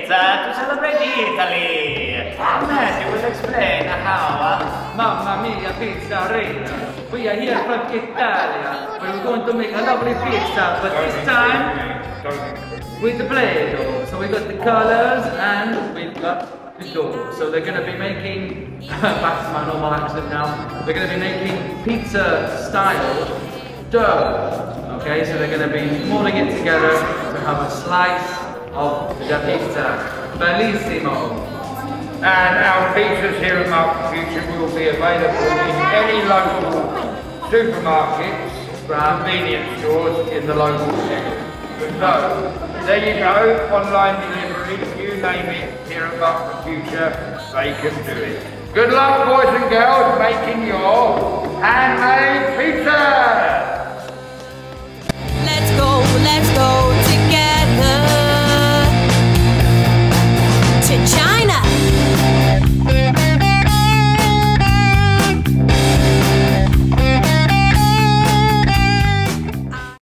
pizza to celebrate Italy. Matthew will explain how. Mamma mia, pizzeria. We are here from Italia. We're going to make a lovely pizza, but this time with the Play-Doh. So we got the colors and we've got the dough. So they're going to be making, back to my normal accent now, they're going to be making pizza style dough. Okay, so they're going to be molding it together to have a slice of the pizza. Bellissimo. And our pizzas here at Market Future will be available in any local supermarkets, convenience stores in the local area. So, there you go, online delivery, you name it, here at Market Future, they can do it. Good luck, boys and girls, making your handmade